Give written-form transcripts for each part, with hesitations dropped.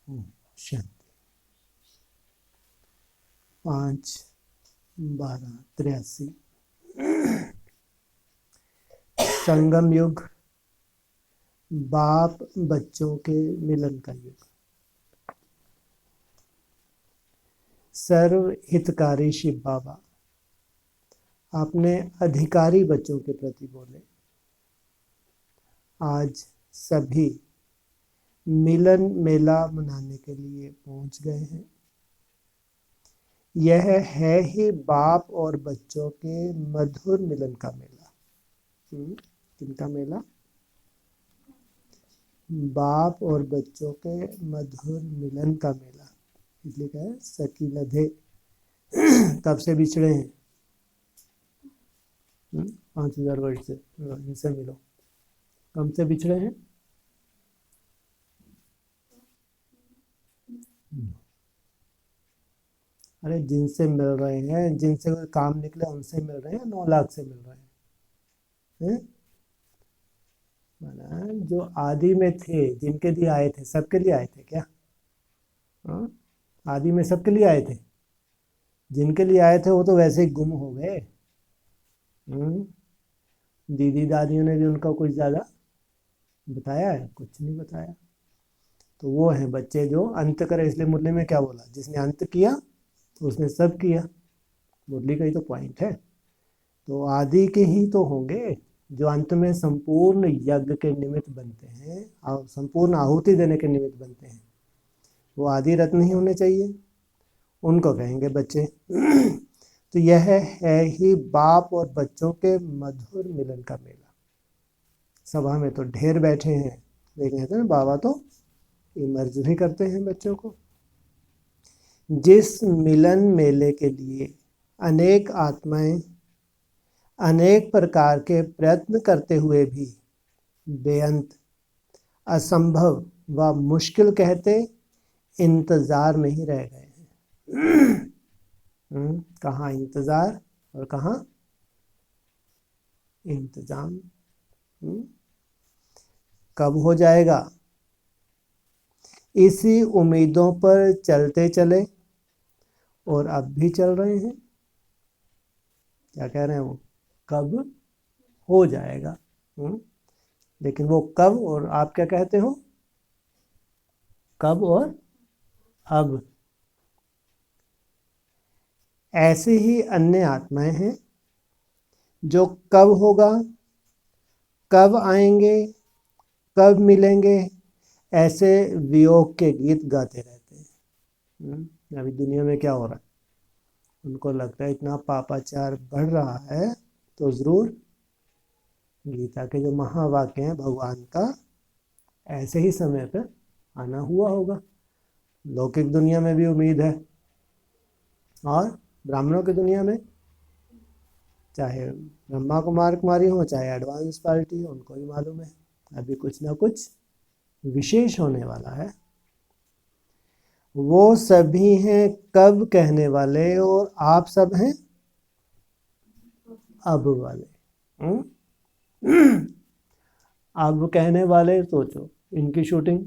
शांति। 5/12/83 संगम युग, बाप बच्चों के मिलन का युग। सर्व हितकारी शिव बाबा अपने अधिकारी बच्चों के प्रति बोले, आज सभी मिलन मेला मनाने के लिए पहुंच गए हैं। यह है ही बाप और बच्चों के मधुर मिलन का मेला। किनका मेला? बाप और बच्चों के मधुर मिलन का मेला। इसलिए क्या है? सखी लधे कब से बिछड़े हैं? 5000 वर्ष से। इनसे मिलो। कब से बिछड़े हैं? अरे जिनसे मिल रहे हैं, जिनसे कोई काम निकले उनसे मिल रहे हैं, 9 लाख से मिल रहे हैं। माना जो आदि में थे, जिनके लिए आए थे, सबके लिए आए थे क्या? आदि में सबके लिए आए थे। जिनके लिए आए थे वो तो वैसे ही गुम हो गए। दीदी दादियों ने भी उनका कुछ ज़्यादा बताया है? कुछ नहीं बताया। तो वो हैं बच्चे जो अंत करे। इसलिए मुरली में क्या बोला? जिसने अंत किया तो उसने सब किया। मुरली का ही तो पॉइंट है। तो आदि के ही तो होंगे जो अंत में संपूर्ण यज्ञ के निमित्त बनते हैं और संपूर्ण आहुति देने के निमित्त बनते हैं। वो आदि रत्न ही होने चाहिए, उनको कहेंगे बच्चे। तो यह है ही बाप और बच्चों के मधुर मिलन का मेला। सभा में तो ढेर बैठे हैं, लेकिन कहते हैं बाबा तो इमर्ज भी करते हैं बच्चों को। जिस मिलन मेले के लिए अनेक आत्माएं अनेक प्रकार के प्रयत्न करते हुए भी बेअंत, असंभव व मुश्किल कहते इंतजार में ही रह गए हैं। कहाँ इंतजार और कहाँ इंतजाम? कब हो जाएगा? इसी उम्मीदों पर चलते चले और अब भी चल रहे हैं। क्या कह रहे हैं वो? कब हो जाएगा। लेकिन वो कब और आप क्या कहते हो? कब और अब। ऐसे ही अन्य आत्माएं हैं जो कब होगा, कब आएंगे, कब मिलेंगे, ऐसे वियोग के गीत गाते रहते हैं। अभी दुनिया में क्या हो रहा है? उनको लगता है इतना पापाचार बढ़ रहा है तो जरूर गीता के जो महावाक्य हैं भगवान का ऐसे ही समय पर आना हुआ होगा। लौकिक दुनिया में भी उम्मीद है, और ब्राह्मणों की दुनिया में चाहे ब्रह्मा कुमार कुमारी हो चाहे एडवांस पार्टी हो, उनको ही मालूम है अभी कुछ ना कुछ विशेष होने वाला है। वो सभी हैं कब कहने वाले और आप सब हैं अब वाले। अब कहने वाले सोचो इनकी शूटिंग,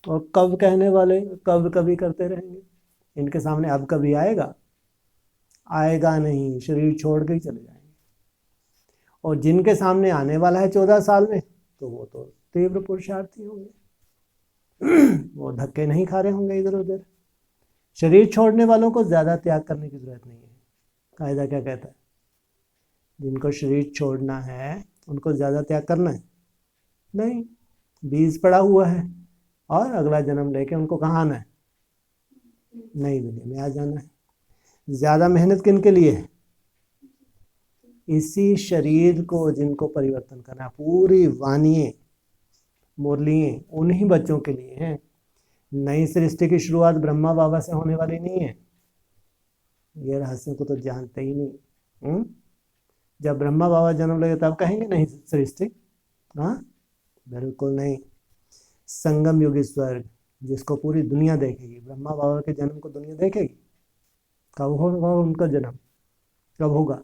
और कब कहने वाले कब कभी करते रहेंगे। इनके सामने अब कभी आएगा? आएगा नहीं, शरीर छोड़ के ही चले जाएंगे। और जिनके सामने आने वाला है 14 साल में, तो वो तो तीव्र पुरुषार्थी होंगे। वो धक्के नहीं खा रहे होंगे इधर उधर। शरीर छोड़ने वालों को ज़्यादा त्याग करने की जरूरत नहीं है। कायदा क्या कहता है? जिनको शरीर छोड़ना है उनको ज़्यादा त्याग करना है नहीं। बीज पड़ा हुआ है और अगला जन्म लेके उनको कहाँ आना है? नई दुनिया में आ जाना है। ज़्यादा मेहनत किन के लिए है? इसी शरीर को जिनको परिवर्तन करना है। पूरी वानिये मुरलिये उन्हीं बच्चों के लिए हैं। नई सृष्टि की शुरुआत ब्रह्मा बाबा से होने वाली नहीं है। ये रहस्य को तो जानते ही नहीं। जब ब्रह्मा बाबा जन्म लेंगे तब कहेंगे नई सृष्टि? हाँ, बिल्कुल नहीं। संगम युगी स्वर्ग जिसको पूरी दुनिया देखेगी। ब्रह्मा बाबा के जन्म को दुनिया देखेगी? कब होगा उनका जन्म? कब होगा?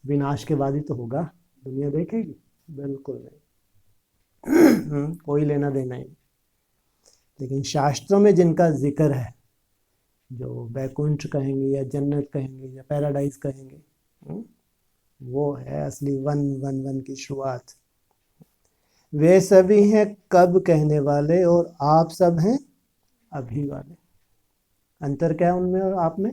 विनाश के बाद ही तो होगा। दुनिया देखेगी? बिल्कुल नहीं। कोई लेना देना ही। लेकिन शास्त्रों में जिनका जिक्र है, जो वैकुंठ कहेंगे या जन्नत कहेंगे या पैराडाइज कहेंगे, वो है असली वन वन वन की शुरुआत। वे सभी हैं कब कहने वाले और आप सब हैं अभी वाले। अंतर क्या है उनमें और आप में?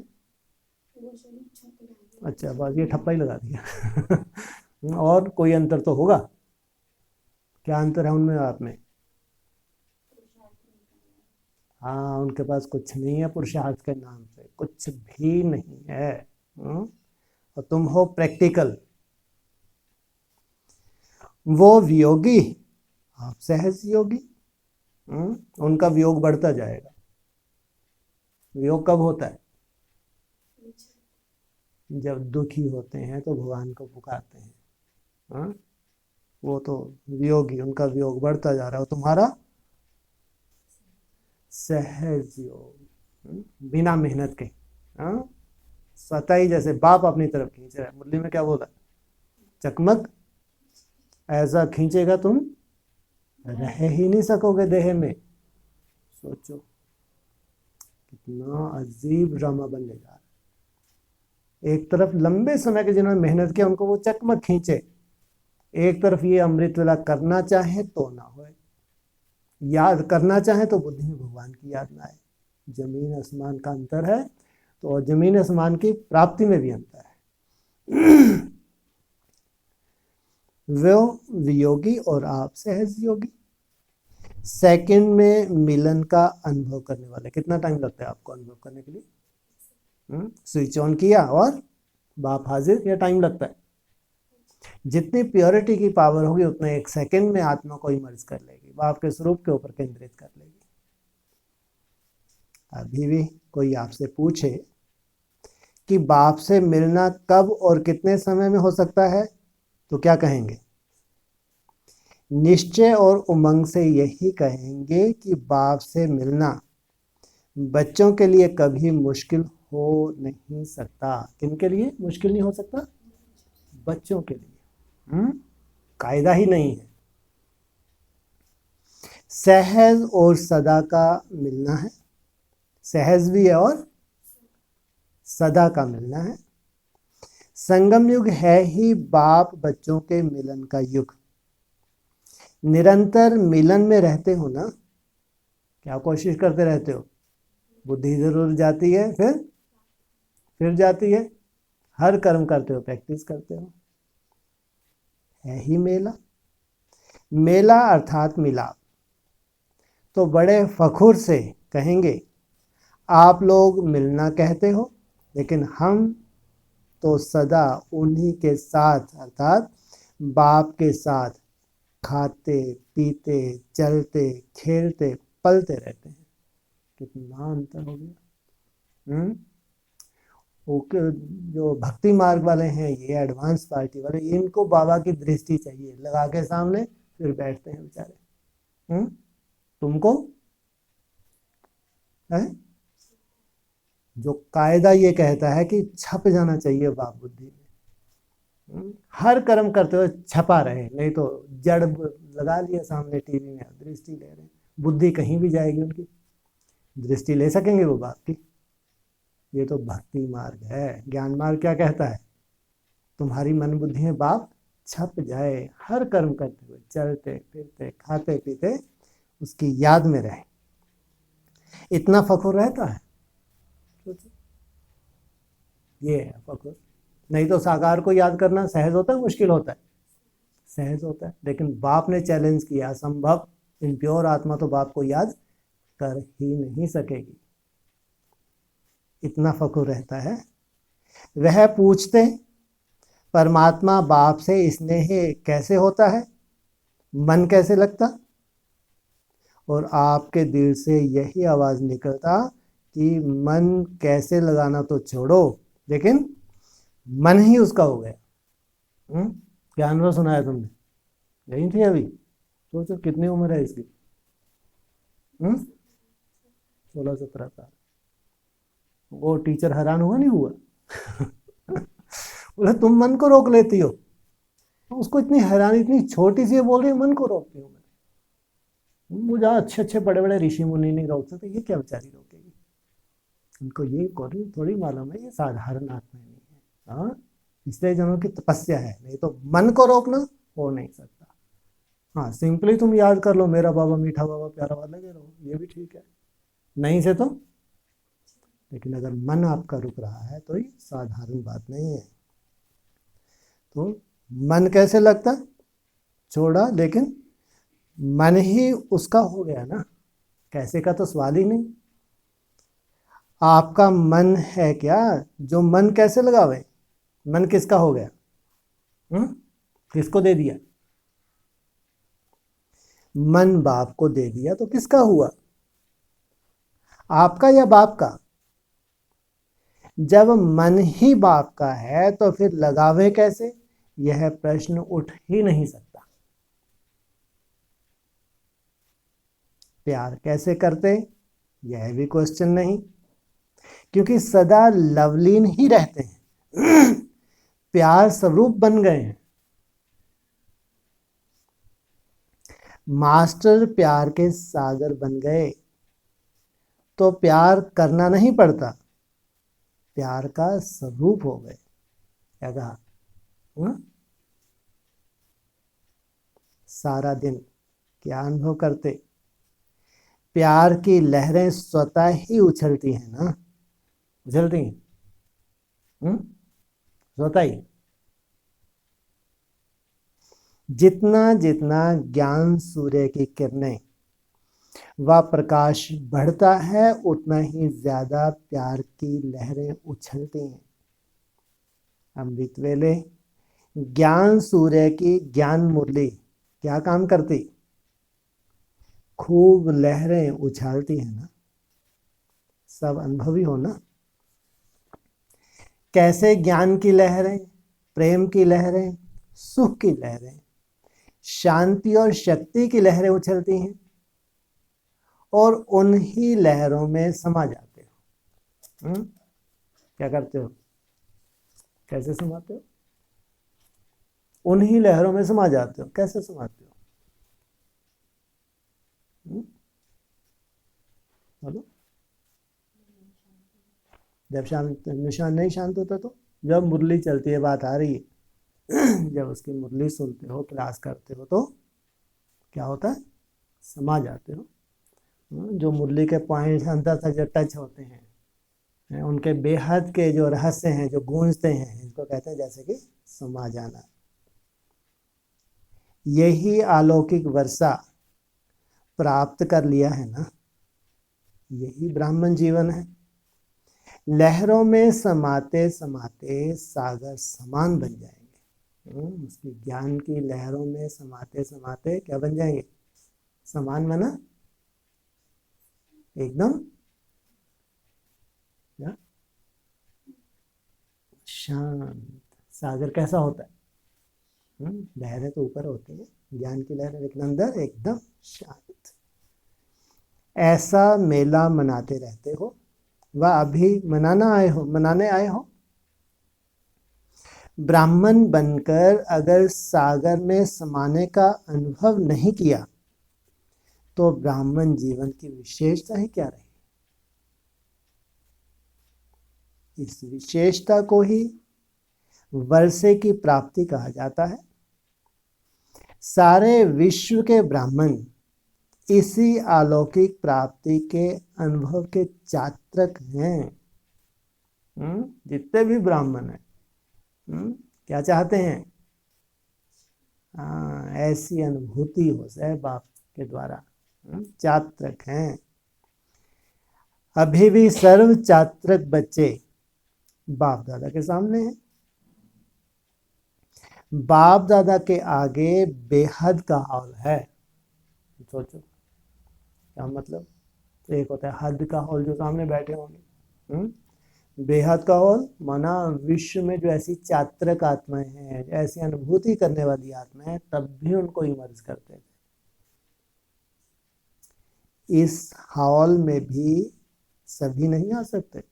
अच्छा, बस ये ठप्पा ही लगा दिया। और कोई अंतर तो होगा? क्या अंतर है उनमें और आप में? हाँ, उनके पास कुछ नहीं है पुरुषार्थ के नाम से, कुछ भी नहीं है। और तुम हो प्रैक्टिकल। वो वियोगी, आप सहज योगी। उनका वियोग बढ़ता जाएगा। वियोग कब होता है? जब दुखी होते हैं तो भगवान को पुकारते हैं। हाँ, वो तो वियोगी, उनका वियोग बढ़ता जा रहा है। तुम्हारा सहज योग, बिना मेहनत के। हाँ, स्वतः ही, जैसे बाप अपनी तरफ खींच रहा है। मुरली में क्या बोला? चकमक ऐसा खींचेगा तुम रह ही नहीं सकोगे देह में। सोचो कितना अजीब ड्रामा बनने जा रहा है। एक तरफ लंबे समय के जिन्होंने मेहनत किया उनको वो चकमक खींचे, एक तरफ ये अमृत वेला करना चाहे तो ना हो, याद करना चाहे तो बुद्धि में भगवान की याद ना आए। जमीन आसमान का अंतर है, तो जमीन आसमान की प्राप्ति में भी अंतर है। वो वियोगी और आप सहज योगी। सेकंड में मिलन का अनुभव करने वाले। कितना टाइम लगता है आपको अनुभव करने के लिए? स्विच ऑन किया और बाप हाजिर, या टाइम लगता है? जितनी प्योरिटी की पावर होगी उतना एक सेकंड में आत्मा को इमर्ज कर लेगी, बाप के स्वरूप के ऊपर केंद्रित कर लेगी। अभी भी कोई आपसे पूछे कि बाप से मिलना कब और कितने समय में हो सकता है, तो क्या कहेंगे? निश्चय और उमंग से यही कहेंगे कि बाप से मिलना बच्चों के लिए कभी मुश्किल हो नहीं सकता। किनके लिए मुश्किल नहीं हो सकता? बच्चों के लिए। कायदा ही नहीं है। सहज और सदा का मिलना है, सहज भी है और सदा का मिलना है। संगम युग है ही बाप बच्चों के मिलन का युग। निरंतर मिलन में रहते हो ना, क्या कोशिश करते रहते हो? बुद्धि जरूर जाती है, फिर जाती है, हर कर्म करते हो, प्रैक्टिस करते हो। है ही मेला। मेला अर्थात मिलाप। तो बड़े फखुर से कहेंगे आप लोग मिलना कहते हो, लेकिन हम तो सदा उन्हीं के साथ अर्थात बाप के साथ खाते पीते चलते खेलते पलते रहते हैं। कितना अंतर हो गया। ओके, जो भक्ति मार्ग वाले हैं, ये एडवांस पार्टी वाले, इनको बाबा की दृष्टि चाहिए, लगा के सामने फिर बैठते हैं बेचारे। तुमको है जो कायदा ये कहता है कि छप जाना चाहिए बाप बुद्धि में। हर कर्म करते हुए छपा रहे, नहीं तो जड़ लगा लिया सामने टीवी में, दृष्टि ले रहे हैं। बुद्धि कहीं भी जाएगी, उनकी दृष्टि ले सकेंगे वो बाप की? ये तो भक्ति मार्ग है। ज्ञान मार्ग क्या कहता है? तुम्हारी मन बुद्धि में बाप छप जाए, हर कर्म करते हुए चलते फिरते खाते पीते उसकी याद में रहे। इतना फखुर रहता है। ये है फखुर। नहीं तो साकार को याद करना सहज होता है, मुश्किल होता है? सहज होता है। लेकिन बाप ने चैलेंज किया, असंभव, इम्प्योर आत्मा तो बाप को याद कर ही नहीं सकेगी। इतना फखुर रहता है। वह पूछते परमात्मा बाप से स्नेह कैसे होता है, मन कैसे लगता? और आपके दिल से यही आवाज निकलता कि मन कैसे लगाना तो छोड़ो, लेकिन मन ही उसका हो गया। क्या अनुभव सुनाया तुमने? यही थी अभी? सोचो कितनी उम्र है इसकी? 16-17 साल। वो टीचर हैरान हुआ नहीं हुआ? बोले तुम मन को रोक लेती हो। उसको इतनी हैरानी, इतनी छोटी सी बोल रही मन को रोकती हूँ मैं। वो जहाँ अच्छे अच्छे बड़े बड़े ऋषि मुनि नहीं रोक सकते, ये क्या बेचारी रोकेगी? उनको ये थोड़ी मालूम है ये साधारण आत्मा नहीं है। हाँ, इसलिए जनों की तपस्या है, नहीं तो मन को रोकना हो नहीं सकता। हाँ, सिंपली तुम याद कर लो मेरा बाबा मीठा बाबा प्यारा बाबा, लगे रहो, ये भी ठीक है, नहीं से तो। लेकिन अगर मन आपका रुक रहा है तो ये साधारण बात नहीं है। तो मन कैसे लगता, छोड़ा, लेकिन मन ही उसका हो गया ना, कैसे का तो सवाल ही नहीं। आपका मन है क्या, जो मन कैसे लगावे? मन किसका हो गया? किसको दे दिया? मन बाप को दे दिया तो किसका हुआ? आपका या बाप का? जब मन ही बाप का है तो फिर लगावे कैसे, यह प्रश्न उठ ही नहीं सकता। प्यार कैसे करते, यह भी क्वेश्चन नहीं, क्योंकि सदा लवलीन ही रहते हैं। प्यार स्वरूप बन गए हैं। मास्टर प्यार के सागर बन गए तो प्यार करना नहीं पड़ता, प्यार का स्वरूप हो गए। क्या कहा? सारा दिन क्या अनुभव करते? प्यार की लहरें स्वतः ही उछलती हैं ना, उछलती हैं स्वतः ही। जितना जितना ज्ञान सूर्य की किरणें व प्रकाश बढ़ता है, उतना ही ज्यादा प्यार की लहरें उछलती हैं। अमृत वेले ज्ञान सूर्य की ज्ञान मुरली क्या काम करती? खूब लहरें उछालती है ना, सब अनुभवी हो ना। कैसे ज्ञान की लहरें, प्रेम की लहरें, सुख की लहरें, शांति और शक्ति की लहरें उछलती हैं और उन्हीं लहरों में समा जाते हो। क्या करते हो, कैसे समाते हो? उन्हीं लहरों में समा जाते हो। कैसे समाते हो? बोलो। जब शांत निशान नहीं शांत होता तो जब मुरली चलती है, बात आ रही है, जब उसकी मुरली सुनते हो, क्लास करते हो, तो क्या होता है? समा जाते हो। जो मुरली के पॉइंट्स अंदर तक जो टच होते हैं, उनके बेहद के जो रहस्य हैं, जो गूंजते हैं, इसको कहते हैं जैसे कि समा जाना। यही अलौकिक वर्षा प्राप्त कर लिया है ना, यही ब्राह्मण जीवन है। लहरों में समाते समाते सागर समान बन जाएंगे। उसकी ज्ञान की लहरों में समाते समाते क्या बन जाएंगे? समान बना एकदम क्या? शांत। सागर कैसा होता है? लहरें तो ऊपर होती हैं, ज्ञान की लहरें, लेकिन अंदर एकदम शांत। ऐसा मेला मनाते रहते हो, वह अभी मनाने आए हो। ब्राह्मण बनकर अगर सागर में समाने का अनुभव नहीं किया तो ब्राह्मण जीवन की विशेषता ही क्या रही? इस विशेषता को ही वर्षे की प्राप्ति कहा जाता है। सारे विश्व के ब्राह्मण इसी अलौकिक प्राप्ति के अनुभव के चात्रक हैं। जितने भी ब्राह्मण हैं, क्या चाहते हैं? ऐसी अनुभूति हो जाए बाप के द्वारा, चात्रक हैं। अभी भी सर्व चात्रक बच्चे बाप दादा के सामने हैं। बाप दादा के आगे बेहद का हॉल है। सोचो क्या मतलब। तो एक होता है हद का हॉल, जो सामने बैठे होंगे। बेहद का हॉल माना विश्व में जो ऐसी चात्रक आत्माएं हैं, ऐसी अनुभूति करने वाली आत्माएं, तब भी उनको इमर्ज करते थे। इस हॉल में भी सभी नहीं आ सकते।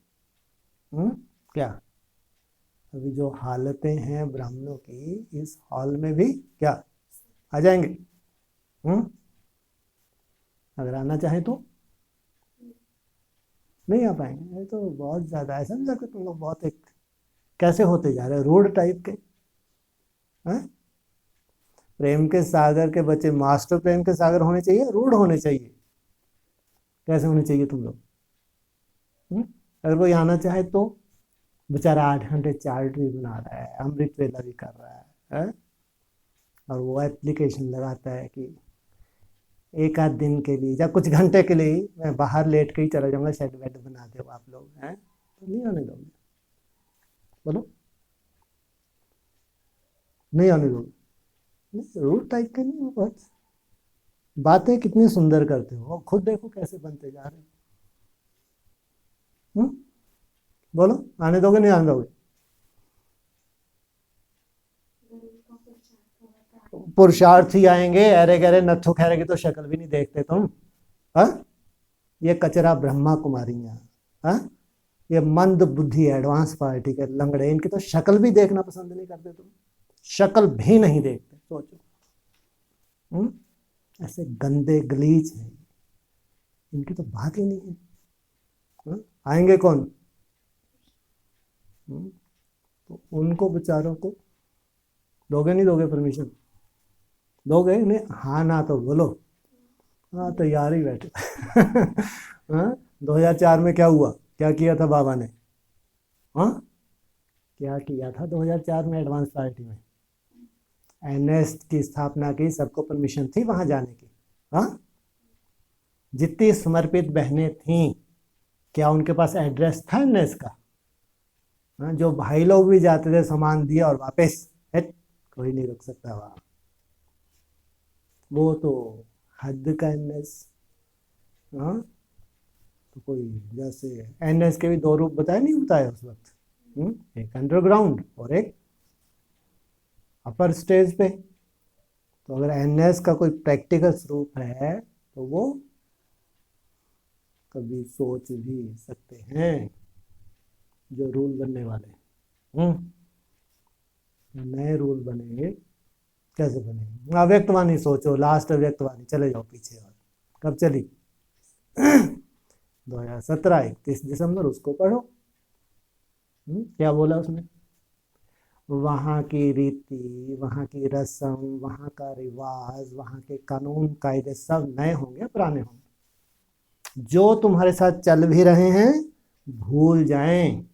क्या अभी जो हालतें हैं ब्राह्मणों की, इस हॉल में भी क्या आ जाएंगे? अगर आना चाहे तो नहीं आ पाएंगे। ये तो बहुत ज़्यादा ऐसा नहीं लगता तुम लोग बहुत एक कैसे होते जा रहे हैं, रूड टाइप के। हैं? प्रेम के सागर के बच्चे मास्टर प्रेम के सागर होने चाहिए, रूड होने चाहिए? कैसे होने चाहिए तुम लोग? अगर कोई आना चाहे तो बेचारा 8 घंटे चार्ट भी बना रहा है, अमृत वेला भी कर रहा है? और वो एप्लीकेशन लगाता है कि एक आध दिन के लिए या कुछ घंटे के लिए मैं बाहर लेट के ही चला जाऊंगा, शेड वेड बना दो आप लोग, हैं? तो नहीं आने दोगे? बोलो, नहीं आने दोगे? नहीं, रूड टाइप के नहीं हो बहुत। बातें कितनी सुंदर करते हो, खुद देखो कैसे बनते जा रहे हो। बोलो, आने दोगे नहीं आने दोगे? पुरुषार्थी आएंगे, अरे गहरे नत्थु खैरे की तो शक्ल भी नहीं देखते तुम। हाँ, ये कचरा ब्रह्मा कुमारियां, हाँ, ये मंद बुद्धि एडवांस पार्टी के लंगड़े, इनकी तो शक्ल भी देखना पसंद नहीं करते तुम, शक्ल भी नहीं देखते। सोचो, ऐसे गंदे गलीच हैं, इनकी तो बात ही नहीं है। आएंगे कौन? तो उनको बेचारों को दोगे नहीं दोगे परमिशन? दोगे नहीं? हाँ ना तो बोलो। हाँ, तैयार ही बैठे। हाँ, 2004 में क्या हुआ, क्या किया था बाबा ने? हाँ, क्या किया था 2004 में एडवांस पार्टी में? एनएस की स्थापना की, सबको परमिशन थी वहां जाने की। हाँ, जितनी समर्पित बहनें थीं, क्या उनके पास एड्रेस था एनएस का? हाँ, जो भाई लोग भी जाते थे सामान दिया और वापस, कोई नहीं रुक सकता वहां। वो तो हद का एनएस। हाँ, तो कोई जैसे एनएस के भी दो रूप बताए नहीं बताए उस वक्त, एक अंडरग्राउंड और एक अपर स्टेज पे। तो अगर एनएस का कोई प्रैक्टिकल स्वरूप है तो वो कभी सोच भी सकते हैं जो रूल बनने वाले नए रूल बनेंगे, कैसे बनेंगे? अव्यक्तवाणी सोचो, लास्ट अव्यक्तवाणी, चले जाओ पीछे। और कब चली? 2017 31 दिसंबर, उसको पढ़ो। क्या बोला उसने? वहाँ की रीति, वहाँ की रस्म, वहाँ का रिवाज, वहाँ के कानून कायदे सब नए होंगे, पुराने होंगे। जो तुम्हारे साथ चल भी रहे हैं भूल जाएं।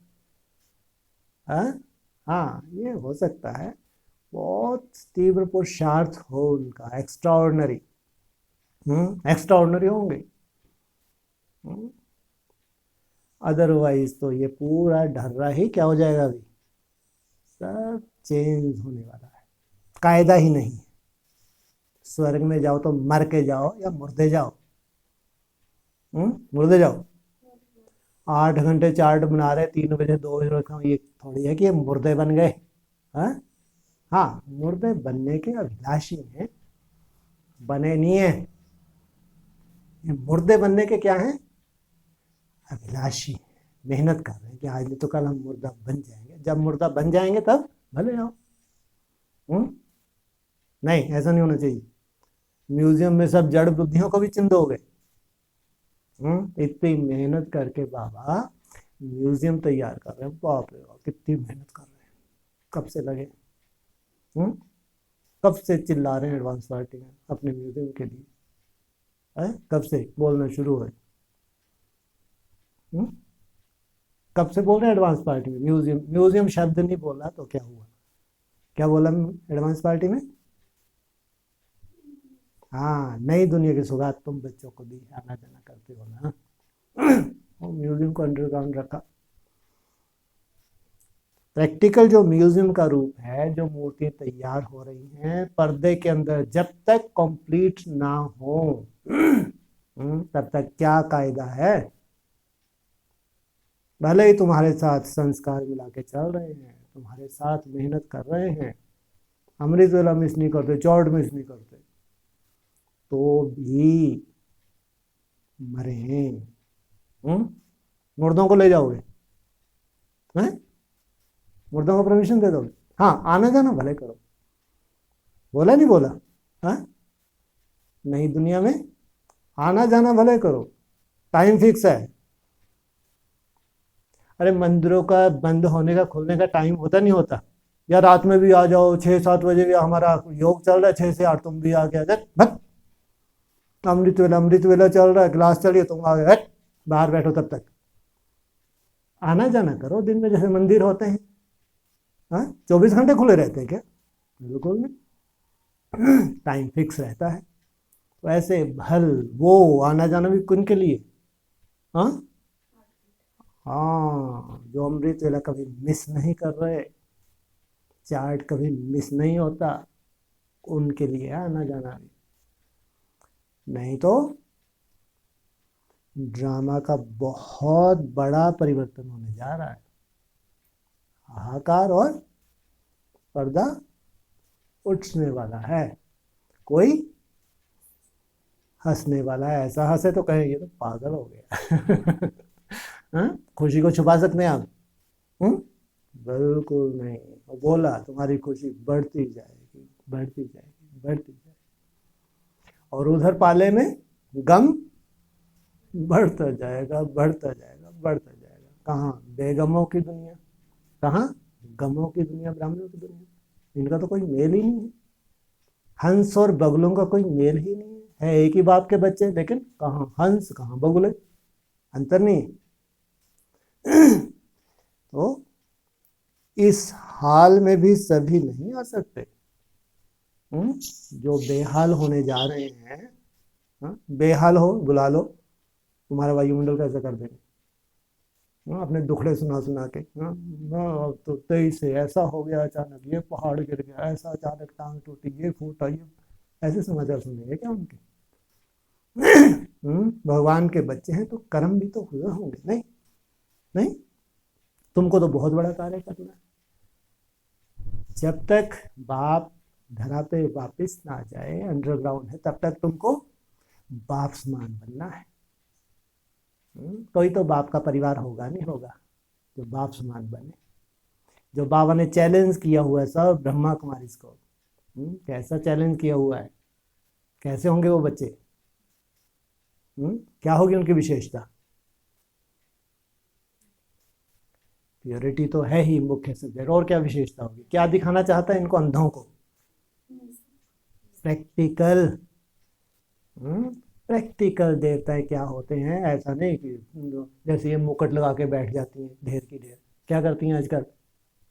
हाँ, ये हो सकता है बहुत तीव्र पुरुषार्थ हो उनका, एक्स्ट्राऑर्डिनरी, एक्स्ट्राऑर्डिनरी होंगे। अदरवाइज तो ये पूरा ढर्रा ही क्या हो जाएगा? अभी सब चेंज होने वाला है, कायदा ही नहीं है। स्वर्ग में जाओ तो मर के जाओ या मुर्दे जाओ? मुर्दे जाओ। 8 घंटे चार्ट बना रहे, 3 बजे 2 बजे रखा, ये थोड़ी है कि ये मुर्दे बन गए। हाँ, मुर्दे बनने के अभिलाषी हैं, बने नहीं है। ये मुर्दे बनने के क्या हैं? अभिलाषी। मेहनत कर रहे हैं कि आज नहीं तो कल हम मुर्दा बन जाएंगे, जब मुर्दा बन जाएंगे तब भले आओ। नहीं, ऐसा नहीं होना चाहिए। म्यूजियम में सब जड़ बुद्धियों को भी चिंदोगे? इतनी मेहनत करके बाबा म्यूजियम तैयार कर रहे हैं, बाप रे बाप कितनी मेहनत कर रहे हैं, कब से लगे, कब से चिल्ला रहे हैं एडवांस पार्टी में अपने म्यूजियम के लिए, कब से बोलना शुरू हुए? कब से बोल रहे हैं एडवांस पार्टी में? म्यूजियम म्यूजियम शब्द नहीं बोला तो क्या हुआ? क्या बोला एडवांस पार्टी में? हाँ, नई दुनिया की सौगात तुम बच्चों को दी, आना जाना करते हो ना। म्यूजियम को अंडरग्राउंड रखा। प्रैक्टिकल जो म्यूजियम का रूप है, जो मूर्तियां तैयार हो रही हैं पर्दे के अंदर, जब तक कंप्लीट ना हो तब तक क्या कायदा है? भले ही तुम्हारे साथ संस्कार मिला के चल रहे हैं, तुम्हारे साथ मेहनत कर रहे हैं, अमृत वेला मिस नहीं करते, चौड़ मिस नहीं करते, तो भी मरे हैं। मुर्दों को ले जाओगे? हैं? मुर्दों को परमिशन दे दोगे? हाँ, आना जाना भले करो, बोला नहीं बोला? हाँ, नई दुनिया में आना जाना भले करो, टाइम फिक्स है। अरे मंदिरों का बंद होने का खुलने का टाइम होता नहीं होता, या रात में भी आ जाओ, 6-7 बजे भी हमारा योग चल रहा है, 6 से 8 तुम भी आ गया, भट अमृत वेला चल रहा है, क्लास चल रही है, तुम आ गए, बाहर बैठो तब तक। आना जाना करो दिन में, जैसे मंदिर होते हैं। हाँ, 24 घंटे खुले रहते हैं क्या? बिल्कुल नहीं। टाइम फिक्स रहता है। तो ऐसे भल वो आना जाना भी किन के लिए? हाँ हाँ, जो अमृत वेला कभी मिस नहीं कर रहे, चार्ट कभी मिस नहीं होता, उनके लिए आना जाना भी। नहीं तो ड्रामा का बहुत बड़ा परिवर्तन होने जा रहा है। हाहाकार और पर्दा उठने वाला है। कोई हंसने वाला है, ऐसा हंसे तो कहें ये तो पागल हो गया। हाँ? खुशी को छुपा सकते हैं आप? बिल्कुल नहीं। वो बोला तुम्हारी खुशी बढ़ती जाएगी, बढ़ती जाएगी, बढ़ती जाएगी, और उधर पाले में गम बढ़ता जाएगा, बढ़ता जाएगा, बढ़ता जाएगा। कहाँ बेगमों की दुनिया, कहाँ गमों की दुनिया, ब्राह्मणों की दुनिया। इनका तो कोई मेल ही नहीं है। हंस और बगुलों का कोई मेल ही नहीं है एक ही बाप के बच्चे, लेकिन कहाँ हंस कहाँ बगुले, अंतर नहीं। तो इस हाल में भी सभी नहीं आ सकते। जो बेहाल होने जा रहे हैं, बेहाल हो बुला लो, तुम्हारा वायुमंडल कैसे कर देंगे? अपने दुखड़े सुना सुना के, अब तो 23 से ऐसा हो गया, अचानक ये पहाड़ गिर गया, ऐसा अचानक टांग टूटी, ये फूटा, ये ऐसे समाचार सुनेंगे क्या उनके? भगवान के बच्चे हैं तो कर्म भी तो हुए होंगे। नहीं नहीं, तुमको तो बहुत बड़ा कार्य करना है। जब तक बाप धरा पे वापिस ना जाए, अंडरग्राउंड है, तब तक तुमको बाप समान बनना है। कोई तो बाप का परिवार होगा नहीं होगा जो बाप समान बने। जो बाबा ने चैलेंज किया हुआ है सब ब्रह्मा कुमारी को, कैसा चैलेंज किया हुआ है, कैसे होंगे वो बच्चे? क्या होगी उनकी विशेषता? प्योरिटी तो है ही मुख्य सब्जेक्ट, और क्या विशेषता होगी? क्या दिखाना चाहता है इनको अंधों को? प्रैक्टिकल। प्रैक्टिकल देवताएं क्या होते हैं, ऐसा नहीं कि जैसे ये मुकुट लगा के बैठ जाती हैं ढेर की ढेर। क्या करती हैं आजकल?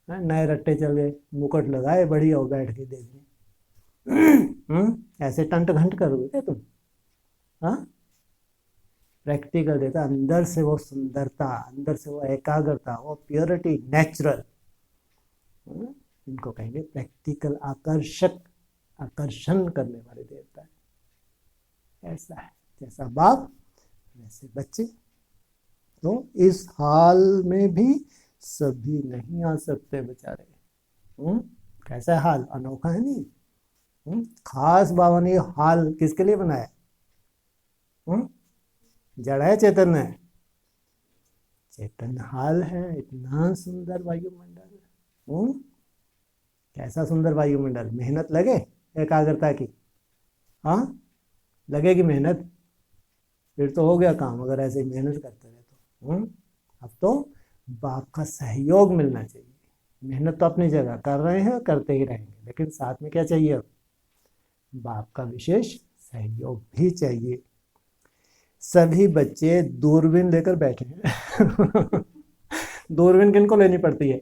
नए रट्टे चल गए, मुकुट लगाए बढ़िया और बैठ के देख रहे। ऐसे टंट घंट करोगे क्या तुम? हाँ, प्रैक्टिकल देता अंदर से वो सुंदरता, अंदर से वो एकाग्रता, वो प्योरिटी, नेचुरल। इनको कहेंगे प्रैक्टिकल आकर्षक, आकर्षण करने वाले देवता है। ऐसा है, जैसा बाप वैसे बच्चे। तो इस हाल में भी सभी नहीं आ सकते बेचारे। कैसा है हाल? अनोखा है नहीं? खास बाबा ने हाल किसके लिए बनाया? जड़ है चेतन है? चेतन हाल है। इतना सुंदर वायुमंडल, कैसा सुंदर वायुमंडल। मेहनत लगे एकाग्रता की, हाँ लगेगी मेहनत, फिर तो हो गया काम, अगर ऐसे ही मेहनत करते रहे तो। अब तो बाप का सहयोग मिलना चाहिए। मेहनत तो अपनी जगह कर रहे हैं, करते ही रहेंगे, लेकिन साथ में क्या चाहिए? अब बाप का विशेष सहयोग भी चाहिए। सभी बच्चे दूरबीन लेकर बैठे हैं। दूरबीन किनको लेनी पड़ती है?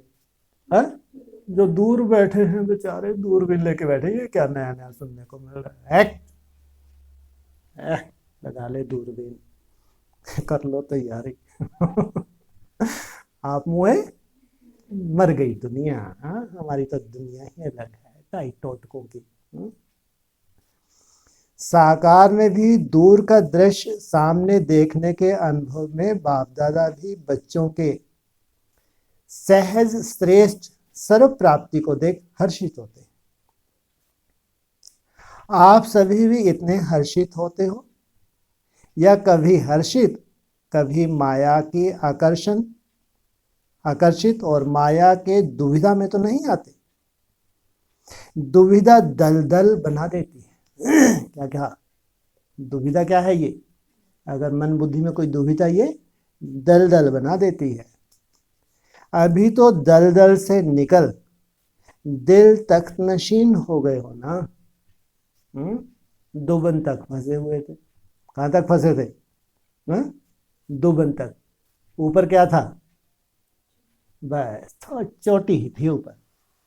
हा? जो दूर बैठे हैं बेचारे, दूरबीन लेके बैठे, ये क्या नया नया सुनने को मिल रहा है? लगा ले दूरबीन, कर लो तैयारी। आप मुए मर गई दुनिया। हमारी तो दुनिया ही अलग है, ढाई टोटकों की। साकार में भी दूर का दृश्य सामने देखने के अनुभव में बाप दादा भी बच्चों के सहज श्रेष्ठ सर्व प्राप्ति को देख हर्षित होते हैं। आप सभी भी इतने हर्षित होते हो, या कभी हर्षित, कभी माया की आकर्षित और माया के दुविधा में तो नहीं आते? दुविधा दलदल बना देती है। क्या क्या दुविधा क्या है? ये अगर मन बुद्धि में कोई दुविधा ये दलदल बना देती है। अभी तो दलदल से निकल दिल तख्त नशीन हो गए हो ना। दुबन तक फंसे हुए थे। कहाँ तक फंसे थे? दुबन तक। ऊपर क्या था? बस थोड़ी चोटी ही थी ऊपर।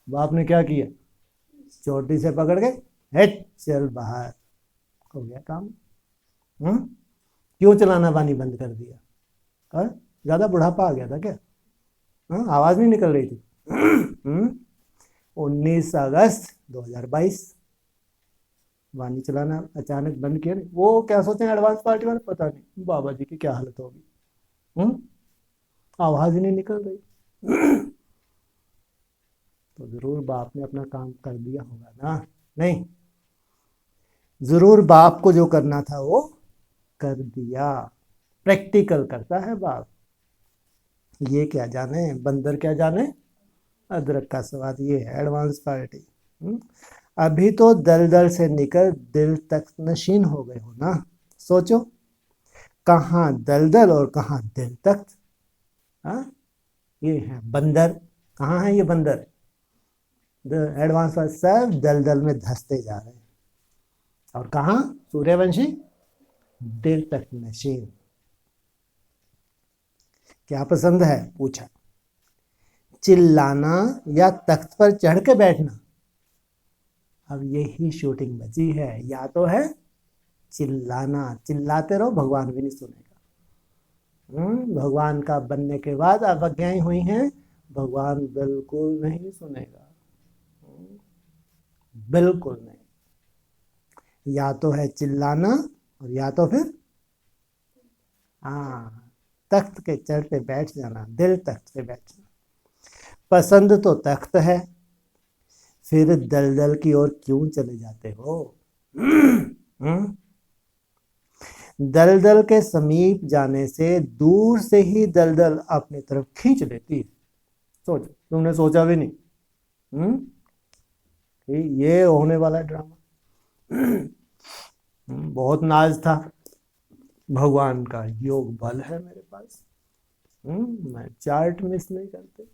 बाप ने क्या किया? चोटी से पकड़ के हेट चल बाहर। हो गया काम। क्यों चलाना पानी बंद कर दिया? ज्यादा बुढ़ापा आ गया था क्या? आवाज नहीं निकल रही थी? 19 अगस्त 2022 वाणी चलाना अचानक बंद किया। वो क्या सोचे एडवांस पार्टी वाले, पता नहीं बाबा जी की क्या हालत होगी। आवाज ही नहीं निकल रही। तो जरूर बाप ने अपना काम कर दिया होगा ना? नहीं, जरूर बाप को जो करना था वो कर दिया। प्रैक्टिकल करता है बाप। ये क्या जाने, बंदर क्या जाने अदरक का स्वाद। ये है एडवांस पार्टी। अभी तो दलदल से निकल दिल तक नशीन हो गए हो ना। सोचो, कहाँ दलदल और कहाँ दिल तक। ये है बंदर। कहाँ है ये बंदर? एडवांस पार्टी सब दलदल में धंसते जा रहे हैं। और कहाँ सूर्यवंशी? दिल तक नशीन। क्या पसंद है? पूछा। चिल्लाना या तख्त पर चढ़ के बैठना? अब यही शूटिंग बची है। या तो है चिल्लाना, चिल्लाते रहो भगवान भी नहीं सुनेगा। भगवान का बनने के बाद अवज्ञाएं हुई हैं, भगवान बिल्कुल नहीं सुनेगा। बिल्कुल नहीं। या तो है चिल्लाना और या तो फिर तख्त के चढ़ पे बैठ जाना, दिल तख्त पे बैठ जाना। पसंद तो तख्त है, फिर दलदल की ओर क्यों चले जाते हो? दलदल के समीप जाने से दूर से ही दलदल अपनी तरफ खींच लेती है। सोचो, तुमने सोचा भी नहीं। ये होने वाला ड्रामा। बहुत नाज था, भगवान का योग बल है मेरे पास। मैं चार्ट मिस नहीं करते।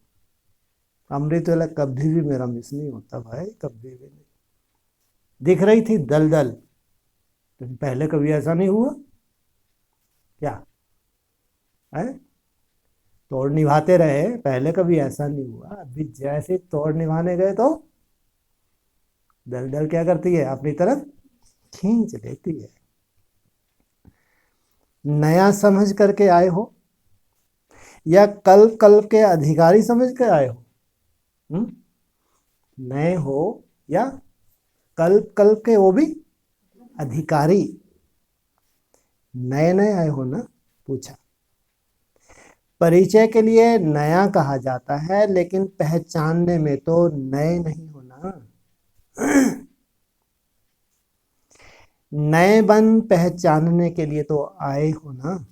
अमृत वाला कभी भी मेरा मिस नहीं होता भाई, कभी भी नहीं। दिख रही थी दलदल, तो पहले कभी ऐसा नहीं हुआ क्या है? तोड़ निभाते रहे, पहले कभी ऐसा नहीं हुआ। अभी जैसे तोड़ निभाने गए तो दलदल क्या करती है? अपनी तरफ खींच लेती है। नया समझ करके आए हो या कल्प कल्प के अधिकारी समझ के आए हो? नए हो या कल्प कल्प के वो भी अधिकारी? नए नए आए हो ना? पूछा। परिचय के लिए नया कहा जाता है, लेकिन पहचानने में तो नए नहीं हो ना। नए बन पहचानने के लिए तो आए हो ना?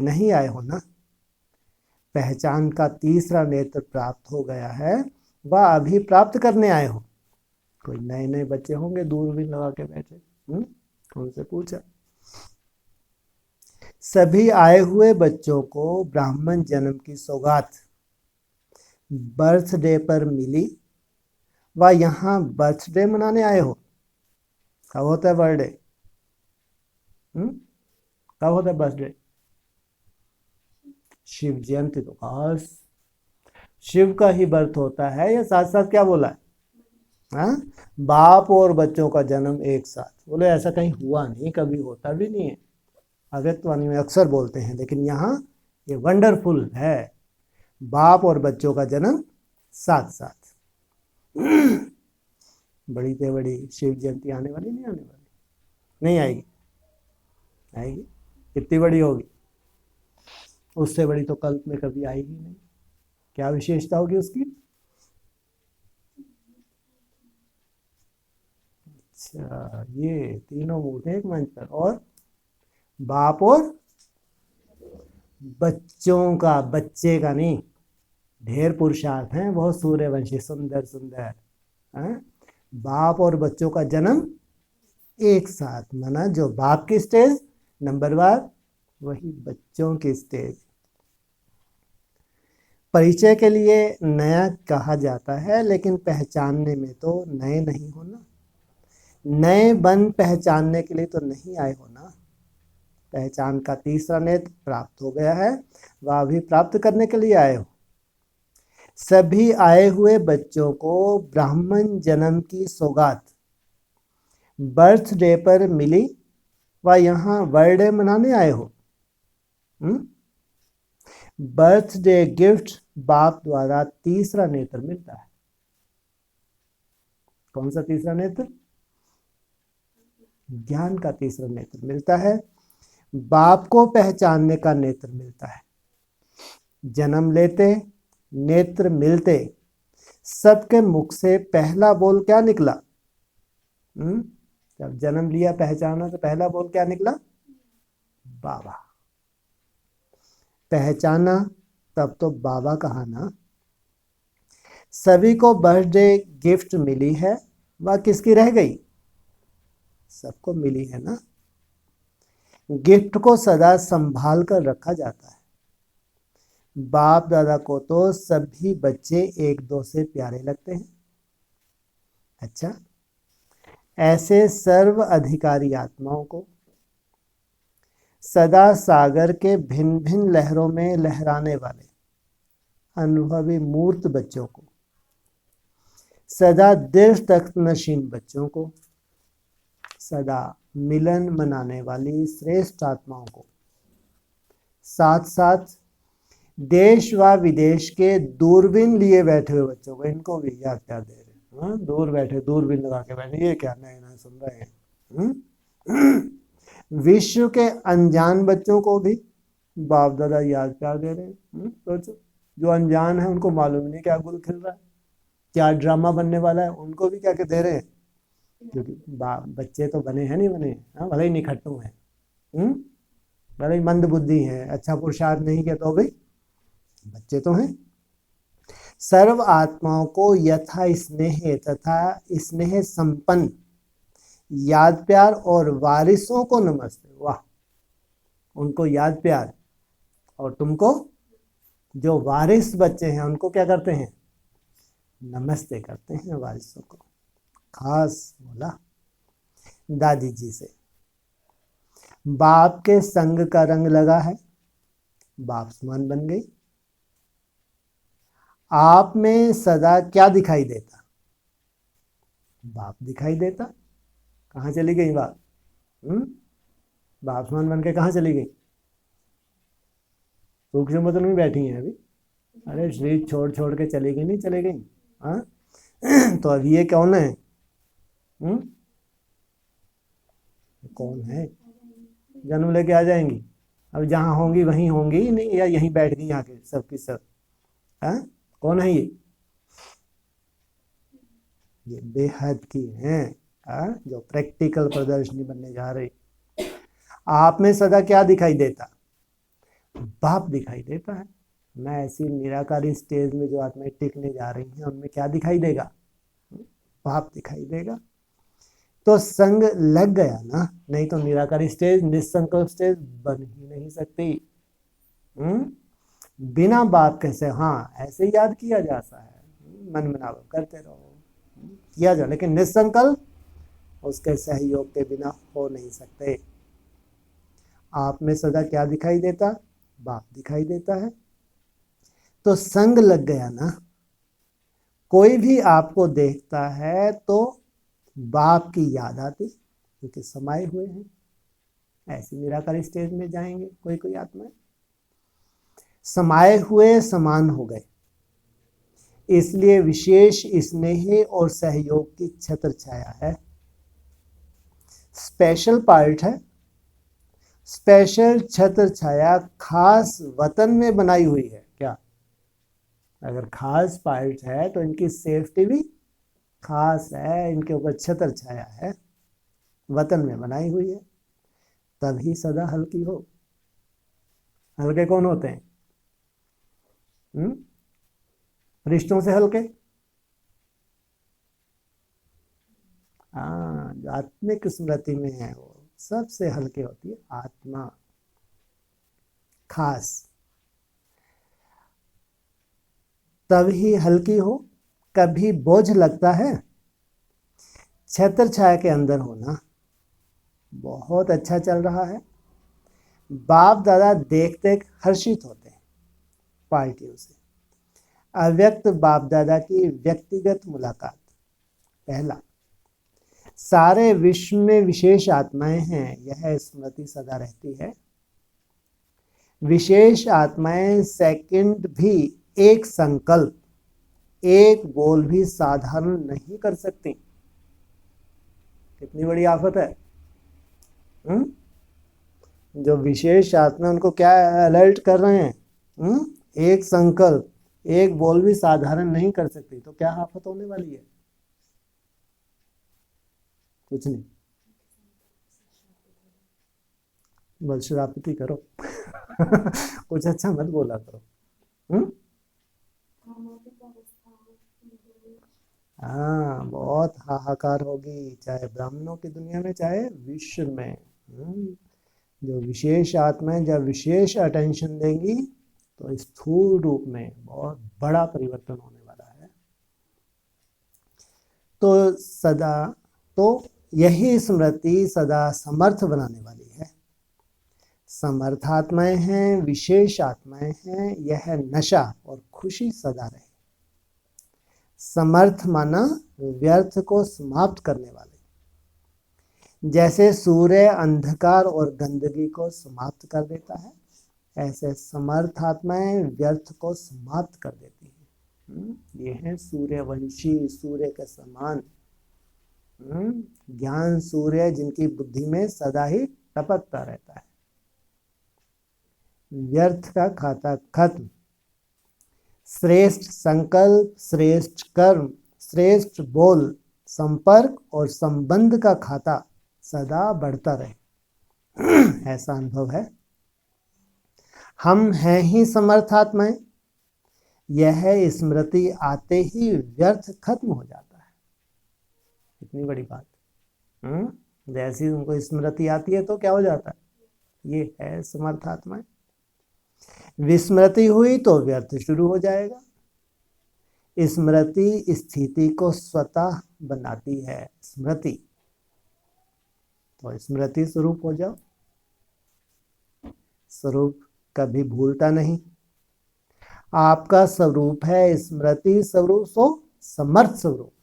नहीं आए हो ना? पहचान का तीसरा नेत्र प्राप्त हो गया है, वह अभी प्राप्त करने आए हो? कोई नए नए बच्चे होंगे दूरबीन लगा के बैठे। उनसे पूछा। सभी आए हुए बच्चों को ब्राह्मण जन्म की सौगात बर्थडे पर मिली, व यहाँ बर्थडे मनाने आए हो? कब होता है बर्थडे? कब होता है बर्थडे? शिव जयंती तो खास शिव का ही बर्थ होता है, या साथ साथ क्या बोला है? बाप और बच्चों का जन्म एक साथ। बोले ऐसा कहीं हुआ नहीं, कभी होता भी नहीं है। अव्यक्तवाणी में अक्सर बोलते हैं, लेकिन यहाँ ये वंडरफुल है। बाप और बच्चों का जन्म साथ साथ। बड़ी से बड़ी शिव जयंती आने वाली, नहीं आने वाली? नहीं आएगी? आएगी। कितनी बड़ी होगी? उससे बड़ी तो कल्प में कभी आएगी नहीं। क्या विशेषता होगी उसकी? अच्छा, ये तीनों मूर्ति एक मंच पर, और बाप और बच्चों का, बच्चे का नहीं। ढेर पुरुषार्थ हैं, बहुत सूर्यवंशी, सुंदर सुंदर। बाप और बच्चों का जन्म एक साथ, माना जो बाप की स्टेज नंबरवार वही बच्चों की स्टेज। परिचय के लिए नया कहा जाता है, लेकिन पहचानने में तो नए नहीं हो ना। नए बन पहचानने के लिए तो नहीं आए हो ना। पहचान का तीसरा नेत्र प्राप्त हो गया है, वह भी प्राप्त करने के लिए आए हो। सभी आए हुए बच्चों को ब्राह्मण जन्म की सौगात बर्थडे पर मिली, व यहाँ बर्थडे मनाने आए हो। बर्थडे गिफ्ट बाप द्वारा तीसरा नेत्र मिलता है। कौन सा तीसरा नेत्र? ज्ञान का तीसरा नेत्र मिलता है। बाप को पहचानने का नेत्र मिलता है। जन्म लेते, नेत्र मिलते, सबके मुख से पहला बोल क्या निकला? जब जन्म लिया पहचाना तो पहला बोल क्या निकला? बाबा। पहचाना तब तो बाबा कहा ना। सभी को बर्थडे गिफ्ट मिली है, वह किसकी रह गई? सबको मिली है ना। गिफ्ट को सदा संभाल कर रखा जाता है। बाप दादा को तो सभी बच्चे एक दो से प्यारे लगते हैं। अच्छा, ऐसे सर्व अधिकारी आत्माओं को, सदा सागर के भिन्न भिन्न लहरों में लहराने वाले अनुभवी मूर्त बच्चों को, सदा दिल तक नशीन बच्चों को, सदा मिलन मनाने वाली श्रेष्ठ आत्माओं को, साथ साथ देश व विदेश के दूरबीन लिए बैठे हुए बच्चों को, इनको भी याद क्या दे रहे हैं? दूर बैठे दूरबीन लगा के बैठे, ये क्या नए नए सुन रहे हैं? विश्व के अनजान बच्चों को भी बाप दादा याद प्यार दे रहे हैं। सोचो, जो अनजान है उनको मालूम नहीं क्या गुल खिल रहा है, क्या ड्रामा बनने वाला है, उनको भी क्या क्या दे रहे हैं। क्योंकि बच्चे तो बने हैं नहीं बने, भले ही निखट्टू हैं, भले ही मंद बुद्धि है, अच्छा पुरुषार्थ नहीं किया तो भी बच्चे तो हैं। सर्व आत्माओं को यथा स्नेह तथा स्नेह संपन्न याद प्यार और वारिसों को नमस्ते। वाह, उनको याद प्यार, और तुमको जो वारिस बच्चे हैं उनको क्या करते हैं? नमस्ते करते हैं वारिसों को। खास बोला दादी जी से। बाप के संग का रंग लगा है, बाप समान बन गई। आप में सदा क्या दिखाई देता? बाप दिखाई देता। कहाँ चली गई बाप? बाप समान बन के कहाँ चली गई? सूक्ष्म बदल में बैठी हैं अभी। अरे शरीर छोड़ छोड़ के चली गई, नहीं चली गई? हाँ तो अभी ये कौन है? कौन है? जन्म लेके आ जाएंगी। अब जहाँ होंगी वहीं होंगी नहीं, या यहीं बैठ गई आके सबकी सब? कौन है ये बेहद की हैं, जो प्रैक्टिकल प्रदर्शनी बनने जा रही। आप में सदा क्या दिखाई देता? बाप दिखाई देता है ना। ऐसी निराकारी स्टेज में जो आत्माएं टिकने जा रही हैं उनमें क्या दिखाई देगा? बाप दिखाई देगा। तो संग लग गया ना, नहीं तो निराकारी स्टेज, निसंकल्प स्टेज बन ही नहीं सकती। बिना बाप कैसे? हाँ, ऐसे याद किया जाता है, मन मनाव करते रहो, किया जाए, लेकिन निसंकल्प उसके सहयोग के बिना हो नहीं सकते। आप में सदा क्या दिखाई देता? बाप दिखाई देता है। तो संग लग गया ना। कोई भी आपको देखता है तो बाप की याद आती, क्योंकि समाये हुए हैं। ऐसी निराकारी स्टेज में जाएंगे कोई कोई आत्माएं, समाये हुए समान हो गए, इसलिए विशेष स्नेह और सहयोग की छत्र छाया है। स्पेशल पार्ट है, स्पेशल छत्र छाया खास वतन में बनाई हुई है। क्या? अगर खास पार्ट है तो इनकी सेफ्टी भी खास है, इनके ऊपर छत्र छाया है, वतन में बनाई हुई है, तभी सदा हल्की हो। हल्के कौन होते हैं? रिश्तों से हल्के। हाँ, जो आत्मिक स्मृति में है वो सबसे हल्की होती है आत्मा। खास तभी हल्की हो, कभी बोझ लगता है, छत्र छाया के अंदर होना। बहुत अच्छा चल रहा है। बाप दादा देखते हर्षित होते हैं पार्टियों से। अव्यक्त बाप दादा की व्यक्तिगत मुलाकात। पहला, सारे विश्व में विशेष आत्माएं हैं, यह स्मृति सदा रहती है। विशेष आत्माएं सेकंड भी एक संकल्प, एक बोल भी साधारण नहीं कर सकती। कितनी बड़ी आफत है। जो विशेष आत्मा उनको क्या अलर्ट कर रहे हैं, एक संकल्प, एक बोल भी साधारण नहीं कर सकती। तो क्या आफत होने वाली है? कुछ नहीं, बस शराबती करो। कुछ अच्छा मत बोला करो। हाँ, बहुत हाहाकार होगी, चाहे ब्राह्मणों की दुनिया में चाहे विश्व में। जो विशेष आत्माएं जब विशेष अटेंशन देंगी तो स्थूल रूप में बहुत बड़ा परिवर्तन होने वाला है। तो यही स्मृति सदा समर्थ बनाने वाली है। समर्थ आत्माएं हैं, विशेष आत्माएं हैं, यह नशा और खुशी सदा रहे। समर्थ माना व्यर्थ को समाप्त करने वाले। जैसे सूर्य अंधकार और गंदगी को समाप्त कर देता है, ऐसे समर्थ आत्माएं व्यर्थ को समाप्त कर देती हैं। ये है सूर्यवंशी, सूर्य के समान ज्ञान सूर्य, जिनकी बुद्धि में सदा ही टपकता रहता है। व्यर्थ का खाता खत्म। श्रेष्ठ संकल्प, श्रेष्ठ कर्म, श्रेष्ठ बोल, संपर्क और संबंध का खाता सदा बढ़ता रहे। ऐसा अनुभव है। हम हैं ही समर्थ आत्माएं। यह स्मृति आते ही व्यर्थ खत्म हो जाता है। इतनी बड़ी बात। जैसी उनको स्मृति आती है तो क्या हो जाता है? ये है समर्थ आत्माएं। विस्मृति हुई तो व्यर्थ शुरू हो जाएगा। स्मृति स्थिति को स्वतः बनाती है। स्मृति तो स्मृति स्वरूप हो जाओ। स्वरूप कभी भूलता नहीं। आपका स्वरूप है स्मृति स्वरूप, सो समर्थ स्वरूप।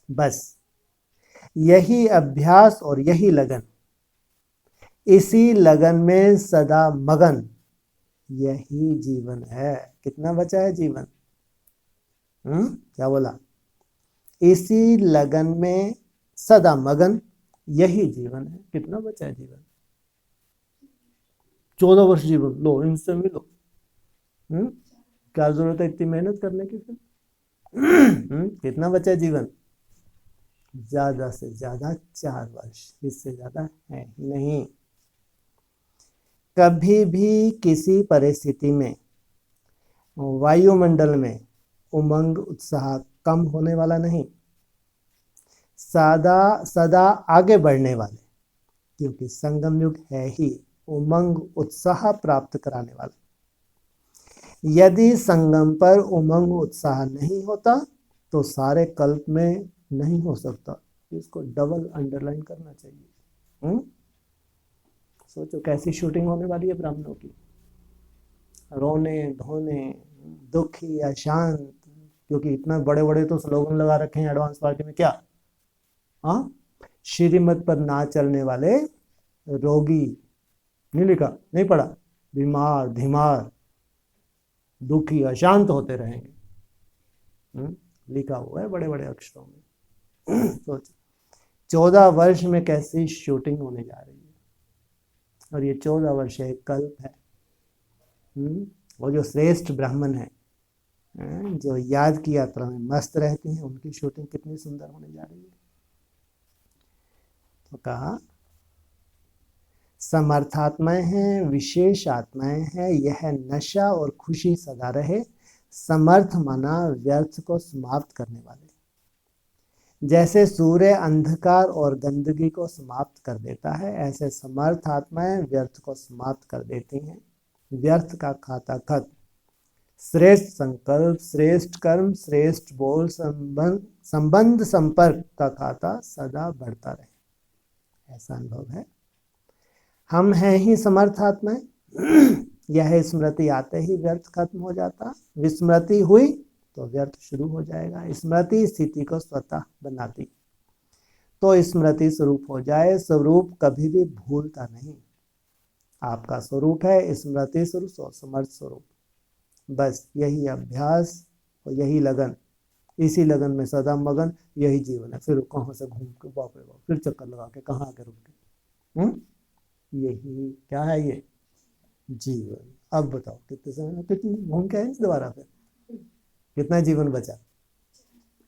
बस यही अभ्यास और यही लगन, इसी लगन में सदा मगन, यही जीवन है। कितना बचा है जीवन? क्या बोला? इसी लगन में सदा मगन, यही जीवन है। कितना बचा है जीवन? 14 वर्ष जीवन लो, इनसे मिलो। क्या जरूरत है इतनी मेहनत करने की फिर? कितना बचा है जीवन? ज्यादा से ज्यादा 4 वर्ष, इससे ज्यादा है नहीं। कभी भी किसी परिस्थिति में वायुमंडल में उमंग उत्साह कम होने वाला नहीं, सदा आगे बढ़ने वाले, क्योंकि संगम युग है ही उमंग उत्साह प्राप्त कराने वाला। यदि संगम पर उमंग उत्साह नहीं होता तो सारे कल्प में नहीं हो सकता। इसको डबल अंडरलाइन करना चाहिए। सोचो कैसी शूटिंग होने वाली है ब्राह्मणों की। रोने धोने, दुखी या शांत, क्योंकि इतना बड़े बड़े तो स्लोगन लगा रखे हैं एडवांस पार्टी में। क्या? श्रीमत पर ना चलने वाले रोगी, नहीं लिखा, नहीं पढ़ा? बीमार, धीमार, दुखी, अशांत होते रहेंगे। लिखा हुआ है बड़े बड़े अक्षरों में। सोचो 14 वर्ष में कैसी शूटिंग होने जा रही है। और ये 14 वर्ष एक कल्प है। वो जो श्रेष्ठ ब्राह्मण है, जो याद की यात्रा में मस्त रहती हैं, उनकी शूटिंग कितनी सुंदर होने जा रही है। तो कहा समर्थ आत्माएं हैं, विशेष आत्माएं हैं, यह नशा और खुशी सदा रहे। समर्थ माना व्यर्थ को समाप्त करने वाले। जैसे सूर्य अंधकार और गंदगी को समाप्त कर देता है, ऐसे समर्थ आत्माएं व्यर्थ को समाप्त कर देती हैं। व्यर्थ का खाता खत्म। श्रेष्ठ संकल्प, श्रेष्ठ कर्म, श्रेष्ठ बोल, संबंध संपर्क का खाता सदा बढ़ता रहे। ऐसा अनुभव है। हम हैं ही समर्थ आत्माएं। यह स्मृति आते ही व्यर्थ खत्म हो जाता। विस्मृति हुई तो व्यर्थ शुरू हो जाएगा। स्मृति स्थिति को स्वतः बनाती। तो स्मृति स्वरूप हो जाए। स्वरूप कभी भी भूलता नहीं। आपका स्वरूप है स्मृति स्वरूप और समर्थ स्वरूप। बस यही अभ्यास और यही लगन, इसी लगन में सदा मगन, यही जीवन है। फिर कहाँ से घूम के बाप रे बाप, फिर चक्कर लगा के कहाँ आके रुक गए। यही क्या है ये जीवन। अब बताओ कितने समय, कितनी घूम के आए दोबारा फिर, कितना जीवन बचा।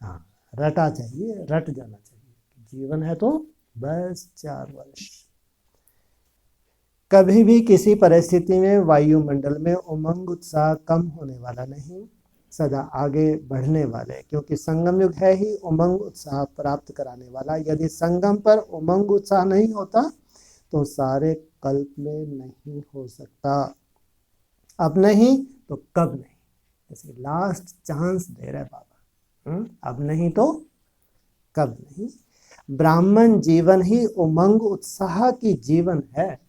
हाँ, रटा चाहिए, रट जाना चाहिए। जीवन है तो बस 4 वर्ष। कभी भी किसी परिस्थिति में वायुमंडल में उमंग उत्साह कम होने वाला नहीं, सदा आगे बढ़ने वाले, क्योंकि संगम युग है ही उमंग उत्साह प्राप्त कराने वाला। यदि संगम पर उमंग उत्साह नहीं होता तो सारे कल्प में नहीं हो सकता। अब नहीं तो कब नहीं, जैसे लास्ट चांस दे रहे बाबा। अब नहीं तो कब नहीं। ब्राह्मण जीवन ही उमंग उत्साह की जीवन है।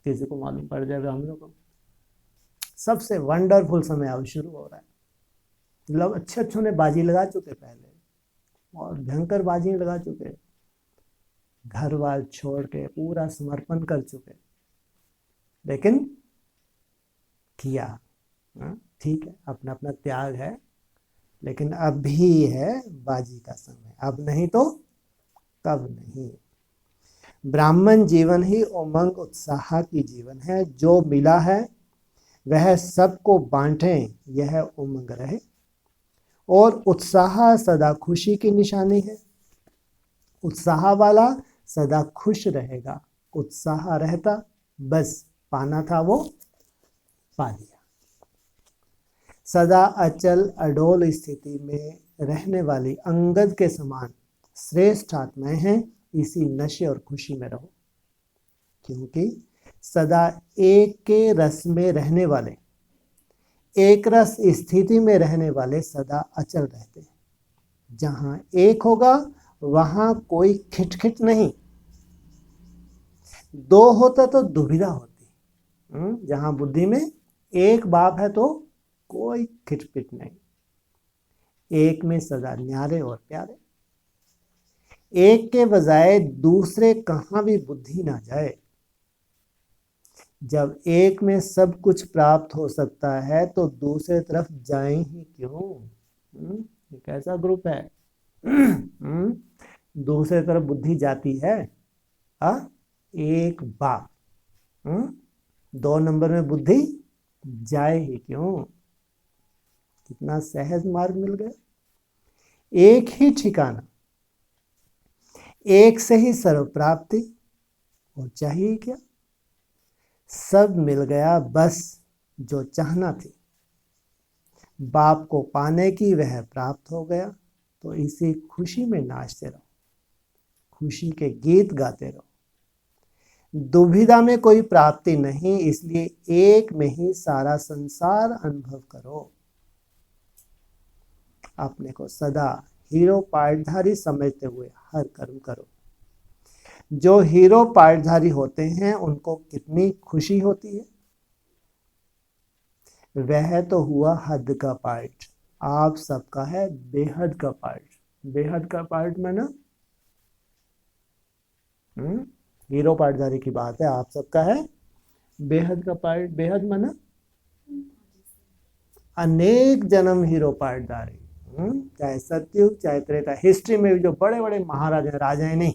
किसी को मालूम पड़ जाए ब्राह्मणों को, सबसे वंडरफुल समय अब शुरू हो रहा है। मतलब अच्छे अच्छों ने बाजी लगा चुके पहले, और भयंकर बाजी लगा चुके, घर वार छोड़ के पूरा समर्पण कर चुके, लेकिन किया। ठीक है, अपना अपना त्याग है, लेकिन अब भी है बाजी का समय। अब नहीं तो कब नहीं। ब्राह्मण जीवन ही उमंग उत्साह की जीवन है। जो मिला है वह सबको बांटें, यह उमंग रहे। और उत्साह सदा खुशी की निशानी है। उत्साह वाला सदा खुश रहेगा। उत्साह रहता, बस पाना था वो पा लिया। सदा अचल अडोल स्थिति में रहने वाली अंगद के समान श्रेष्ठ आत्माएं हैं। इसी नशे और खुशी में रहो, क्योंकि सदा एक के रस में रहने वाले, एक रस स्थिति में रहने वाले सदा अचल रहते हैं। जहां एक होगा वहां कोई खिटखिट नहीं। दो होता तो दुविधा होती। जहां बुद्धि में एक बाप है तो कोई खिटपिट नहीं। एक में सदा न्यारे और प्यारे। एक के बजाय दूसरे कहां भी बुद्धि ना जाए। जब एक में सब कुछ प्राप्त हो सकता है तो दूसरे तरफ जाए ही क्यों। ये कैसा ग्रुप है। दूसरे तरफ बुद्धि जाती है। एक बाप। 2 नंबर में बुद्धि जाए ही क्यों। कितना सहज मार्ग मिल गया। एक ही ठिकाना, एक से ही सर्व प्राप्ति, और चाहिए क्या। सब मिल गया, बस जो चाहना थी। बाप को पाने की वह प्राप्त हो गया। तो इसी खुशी में नाचते रहो, खुशी के गीत गाते रहो। दुविधा में कोई प्राप्ति नहीं, इसलिए एक में ही सारा संसार अनुभव करो। अपने को सदा हीरो पार्टधारी समझते हुए हर कर्म करो। जो हीरो पार्टधारी होते हैं उनको कितनी खुशी होती है। वह तो हुआ हद का पार्ट, आप सबका है बेहद का पार्ट। बेहद का पार्ट में ना, हीरो पार्टधारी की बात है, आप सबका है बेहद का पार्ट। बेहद माना अनेक जन्म हीरो पार्टधारी। चाहे सतयुग चाहे त्रेता, हिस्ट्री में जो बड़े बड़े महाराजा, राजाएं नहीं,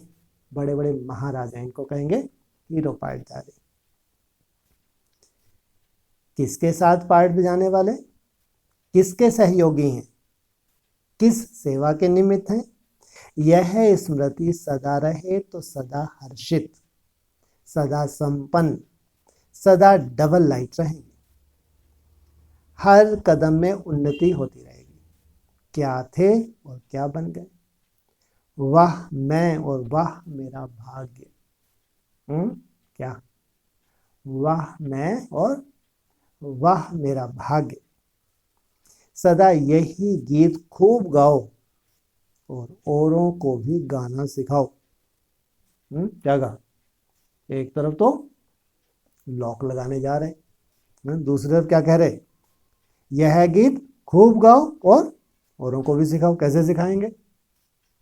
बड़े बड़े महाराजा, इनको कहेंगे हीरो पार्टधारी। किसके साथ पार्ट बजाने वाले, किसके सहयोगी हैं, किस सेवा के निमित्त हैं। यह स्मृति सदा रहे तो सदा हर्षित, सदा संपन्न, सदा डबल लाइट रहेंगे। हर कदम में उन्नति होती रहेगी। क्या थे और क्या बन गए। वाह मैं और वाह मेरा भाग्य। क्या? वाह मैं और वाह मेरा भाग्य। सदा यही गीत खूब गाओ और औरों को भी गाना सिखाओ। क्या कहा? एक तरफ तो लॉक लगाने जा रहे हैं, दूसरी तरफ क्या कह रहे? यह गीत खूब गाओ और औरों को भी सिखाओ। कैसे सिखाएंगे?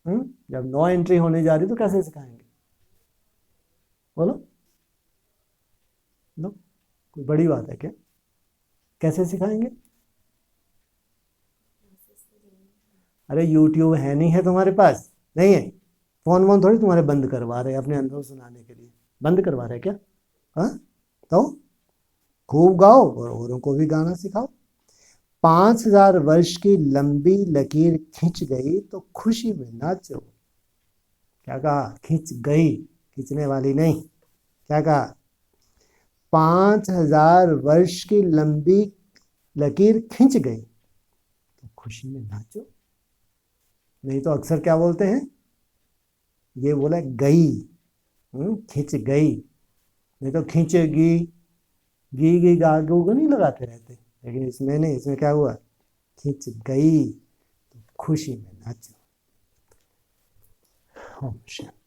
जब नो एंट्री होने जा रही तो कैसे सिखाएंगे? बोलो लो, कोई बड़ी बात है क्या? कैसे सिखाएंगे? अरे यूट्यूब है नहीं है तुम्हारे पास? नहीं है? फोन वोन थोड़ी तुम्हारे बंद करवा रहे हैं अपने अनुभव सुनाने के लिए। बंद करवा रहे हैं क्या? हाँ, तो खूब गाओ और औरों को भी गाना सिखाओ। 5000 वर्ष की लंबी लकीर खिंच गई तो खुशी में नाचो। क्या कहा? खिंच गई, खींचने वाली नहीं। क्या कहा? 5000 वर्ष की लंबी लकीर खिंच गई तो खुशी में नाचो। नहीं तो अक्सर क्या बोलते हैं? ये बोला गई, खिंच गई। नहीं तो खींचेगी, गी गा गू को नहीं लगाते रहते, लेकिन इसमें नहीं। इसमें क्या हुआ? खिंच गई तो खुशी में नाचो। ओम शांति।